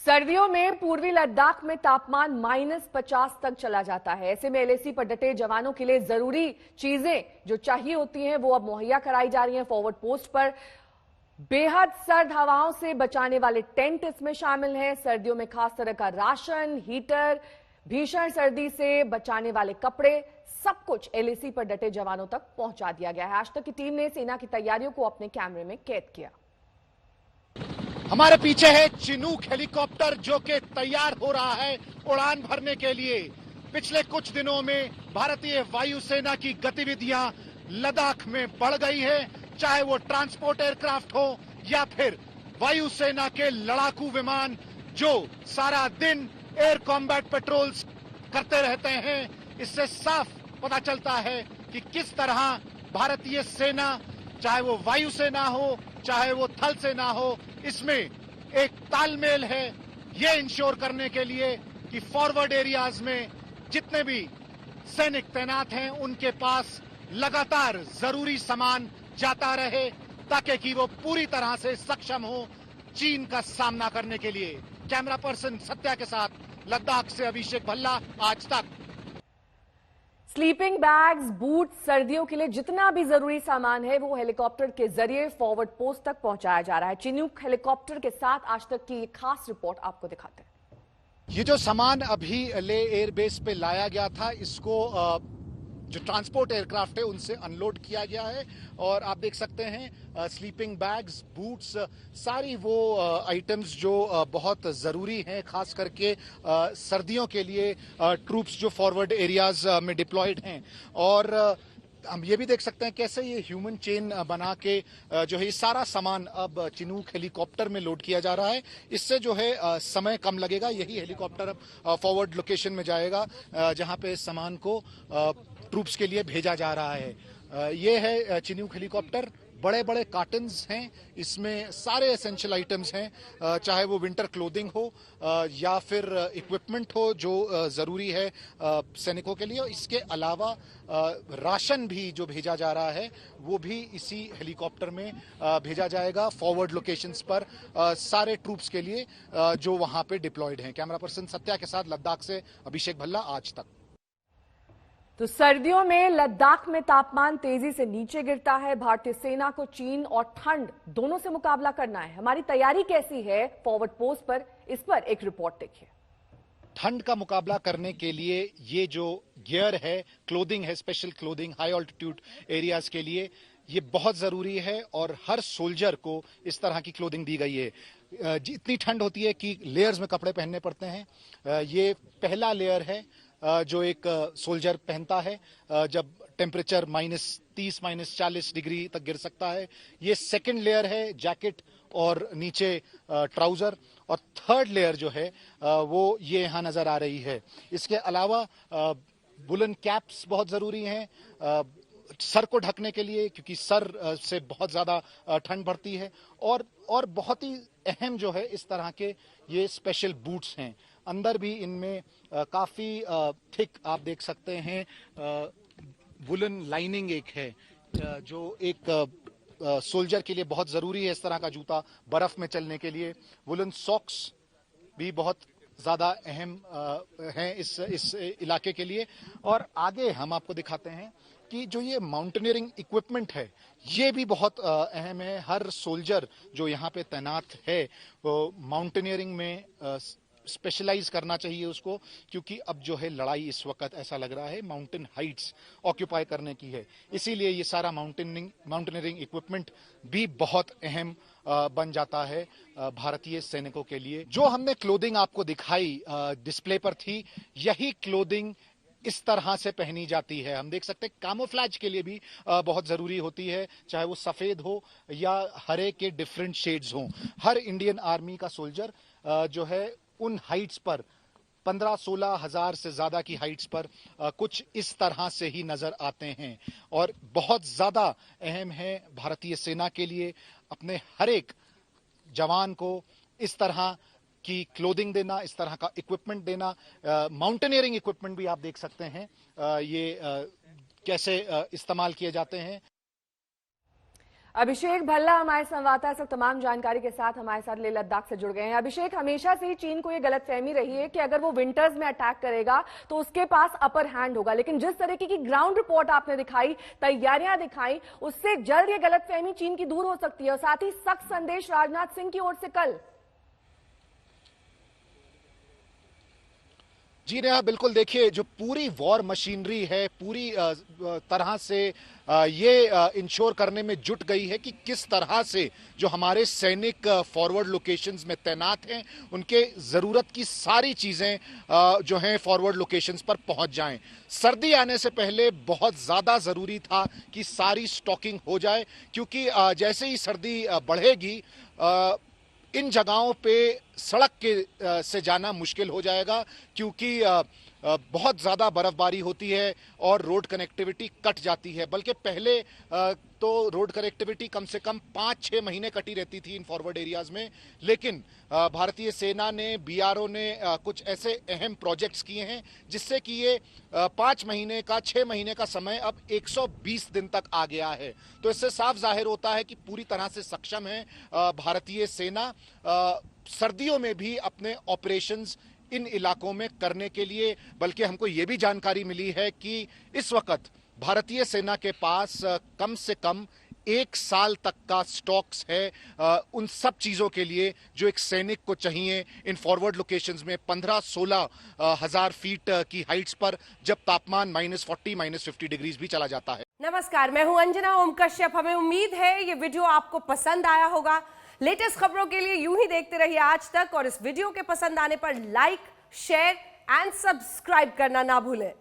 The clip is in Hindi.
सर्दियों में पूर्वी लद्दाख में तापमान -50 तक चला जाता है। ऐसे में एलएसी पर डटे जवानों के लिए जरूरी चीजें जो चाहिए होती हैं वो अब मुहैया कराई जा रही हैं। फॉरवर्ड पोस्ट पर बेहद सर्द हवाओं से बचाने वाले टेंट इसमें शामिल हैं। सर्दियों में खास तरह का राशन, हीटर, भीषण सर्दी से बचाने वाले कपड़े, सब कुछ एलएसी पर डटे जवानों तक पहुंचा दिया गया है। आज तक की टीम ने सेना की तैयारियों को अपने कैमरे में कैद किया। हमारे पीछे है चिनूक हेलीकॉप्टर जो कि तैयार हो रहा है उड़ान भरने के लिए। पिछले कुछ दिनों में भारतीय वायुसेना की गतिविधियां लद्दाख में बढ़ गई है, चाहे वो ट्रांसपोर्ट एयरक्राफ्ट हो या फिर वायुसेना के लड़ाकू विमान जो सारा दिन एयर कॉम्बैट पेट्रोल्स करते रहते हैं। इससे साफ पता चलता है कि किस तरह भारतीय सेना, चाहे वो वायुसेना हो चाहे वो थल सेना हो, इसमें एक तालमेल है ये इंश्योर करने के लिए कि फॉरवर्ड एरियाज में जितने भी सैनिक तैनात हैं उनके पास लगातार जरूरी सामान जाता रहे ताकि कि वो पूरी तरह से सक्षम हो चीन का सामना करने के लिए। कैमरा पर्सन सत्या के साथ लद्दाख से अभिषेक भल्ला, आज तक। स्लीपिंग बैग्स, बूट, सर्दियों के लिए जितना भी जरूरी सामान है वो हेलीकॉप्टर के जरिए फॉरवर्ड पोस्ट तक पहुंचाया जा रहा है। चिनूक हेलीकॉप्टर के साथ आज तक की एक खास रिपोर्ट आपको दिखाते हैं। ये जो सामान अभी ले एयरबेस पे लाया गया था, इसको जो ट्रांसपोर्ट एयरक्राफ्ट है उनसे अनलोड किया गया है और आप देख सकते हैं स्लीपिंग बैग्स, बूट्स, सारी वो आइटम्स जो बहुत ज़रूरी हैं, खास करके सर्दियों के लिए ट्रूप्स जो फॉरवर्ड एरियाज में डिप्लॉयड हैं। और हम ये भी देख सकते हैं कैसे ये ह्यूमन चेन बना के जो है ये सारा सामान अब चिनूक हेलीकॉप्टर में लोड किया जा रहा है। इससे जो है समय कम लगेगा। यही हेलीकॉप्टर अब फॉरवर्ड लोकेशन में जाएगा जहां पे सामान को ट्रूप्स के लिए भेजा जा रहा है। ये है चिनूक हेलीकॉप्टर। बड़े बड़े कार्टन्स हैं, इसमें सारे एसेंशियल आइटम्स हैं, चाहे वो विंटर क्लोथिंग हो या फिर इक्विपमेंट हो जो ज़रूरी है सैनिकों के लिए। इसके अलावा राशन भी जो भेजा जा रहा है वो भी इसी हेलीकॉप्टर में भेजा जाएगा फॉरवर्ड लोकेशंस पर सारे ट्रूप्स के लिए जो वहां पे डिप्लॉयड हैं। कैमरा पर्सन सत्या के साथ लद्दाख से अभिषेक भल्ला, आज तक। तो सर्दियों में लद्दाख में तापमान तेजी से नीचे गिरता है। भारतीय सेना को चीन और ठंड दोनों से मुकाबला करना है। हमारी तैयारी कैसी है फॉरवर्ड पोस्ट पर, इस पर एक रिपोर्ट देखिए। ठंड का मुकाबला करने के लिए ये जो गियर है, क्लोथिंग है, special clothing high altitude areas के लिए, ये बहुत जरूरी है और हर सोल्जर को इस तरह की क्लोथिंग दी गई है। इतनी ठंड होती है कि लेयर्स में कपड़े पहनने पड़ते हैं। ये पहला लेयर है जो एक सोल्जर पहनता है जब टेम्परेचर -30 -40 डिग्री तक गिर सकता है। ये सेकंड लेयर है, जैकेट और नीचे ट्राउजर। और थर्ड लेयर जो है वो ये यहाँ नजर आ रही है। इसके अलावा वुलन कैप्स बहुत जरूरी हैं सर को ढकने के लिए, क्योंकि सर से बहुत ज्यादा ठंड बढ़ती है। और बहुत ही अहम जो है इस तरह के ये स्पेशल बूट्स हैं। अंदर भी इनमें काफी थिक आप देख सकते हैं वुलन लाइनिंग एक है जो एक सोल्जर के लिए बहुत जरूरी है। इस तरह का जूता बर्फ में चलने के लिए। वुलन सॉक्स भी बहुत ज्यादा अहम हैं इस इलाके के लिए। और आगे हम आपको दिखाते हैं कि जो ये माउंटेनियरिंग इक्विपमेंट है ये भी बहुत अहम है। हर सोल्जर जो यहाँ पे तैनात है वो माउंटेनियरिंग में स्पेशलाइज करना चाहिए उसको, क्योंकि अब जो है लड़ाई इस वक्त ऐसा लग रहा है माउंटेन हाइट्स ऑक्यूपाई करने की है। इसीलिए ये सारा माउंटेनियरिंग इक्विपमेंट भी बहुत अहम बन जाता है भारतीय सैनिकों के लिए। जो हमने क्लोथिंग आपको दिखाई डिस्प्ले पर थी, यही क्लोथिंग इस तरह से पहनी जाती है। हम देख सकते हैं कैमोफ्लेज के लिए भी बहुत जरूरी होती है, चाहे वो सफेद हो या हरे के डिफरेंट शेड्स हों। हर इंडियन आर्मी का सोल्जर जो है उन हाइट्स पर 15-16 हजार से ज्यादा की हाइट्स पर कुछ इस तरह से ही नजर आते हैं। और बहुत ज्यादा अहम है भारतीय सेना के लिए अपने हर एक जवान को इस तरह की क्लोथिंग देना, इस तरह का इक्विपमेंट देना। माउंटेनियरिंग इक्विपमेंट भी आप देख सकते हैं ये कैसे इस्तेमाल किए जाते हैं। अभिषेक भल्ला हमारे संवाददाता इस वक्त तमाम जानकारी के साथ हमारे साथ लेह लद्दाख से जुड़ गए हैं। अभिषेक, हमेशा से ही चीन को यह गलतफहमी रही है कि अगर वो विंटर्स में अटैक करेगा तो उसके पास अपर हैंड होगा, लेकिन जिस तरीके की ग्राउंड रिपोर्ट आपने दिखाई, तैयारियां दिखाई, उससे जल्द ये गलतफहमी चीन की दूर हो सकती है और साथ ही सख्त संदेश राजनाथ सिंह की ओर से कल। जी नेहा, बिल्कुल। देखिए, जो पूरी वॉर मशीनरी है पूरी तरह से ये इंश्योर करने में जुट गई है कि किस तरह से जो हमारे सैनिक फॉरवर्ड लोकेशंस में तैनात हैं उनके ज़रूरत की सारी चीज़ें जो हैं फॉरवर्ड लोकेशंस पर पहुंच जाएं। सर्दी आने से पहले बहुत ज़्यादा ज़रूरी था कि सारी स्टॉकिंग हो जाए, क्योंकि जैसे ही सर्दी बढ़ेगी इन जगहों पे सड़क के से जाना मुश्किल हो जाएगा, क्योंकि बहुत ज़्यादा बर्फबारी होती है और रोड कनेक्टिविटी कट जाती है। बल्कि पहले तो रोड कनेक्टिविटी कम से कम 5-6 महीने कटी रहती थी इन फॉरवर्ड एरियाज में, लेकिन भारतीय सेना ने, बीआरओ ने कुछ ऐसे अहम प्रोजेक्ट्स किए हैं जिससे कि ये 5 महीने का 6 महीने का समय अब 120 दिन तक आ गया है। तो इससे साफ जाहिर होता है कि पूरी तरह से सक्षम है भारतीय सेना सर्दियों में भी अपने ऑपरेशंस इन इलाकों में करने के लिए। बल्कि हमको ये भी जानकारी मिली है कि इस वक्त भारतीय सेना के पास कम से कम 1 साल तक का स्टॉक्स है उन सब चीजों के लिए जो एक सैनिक को चाहिए इन फॉरवर्ड लोकेशंस में 15-16 हजार फीट की हाइट्स पर, जब तापमान -40 -50 डिग्रीज भी चला जाता है। नमस्कार, मैं हूं अंजना ओम कश्यप। हमें उम्मीद है ये वीडियो आपको पसंद आया होगा। लेटेस्ट खबरों के लिए यूं ही देखते रहिए आज तक, और इस वीडियो के पसंद आने पर लाइक, शेयर एंड सब्सक्राइब करना ना भूलें।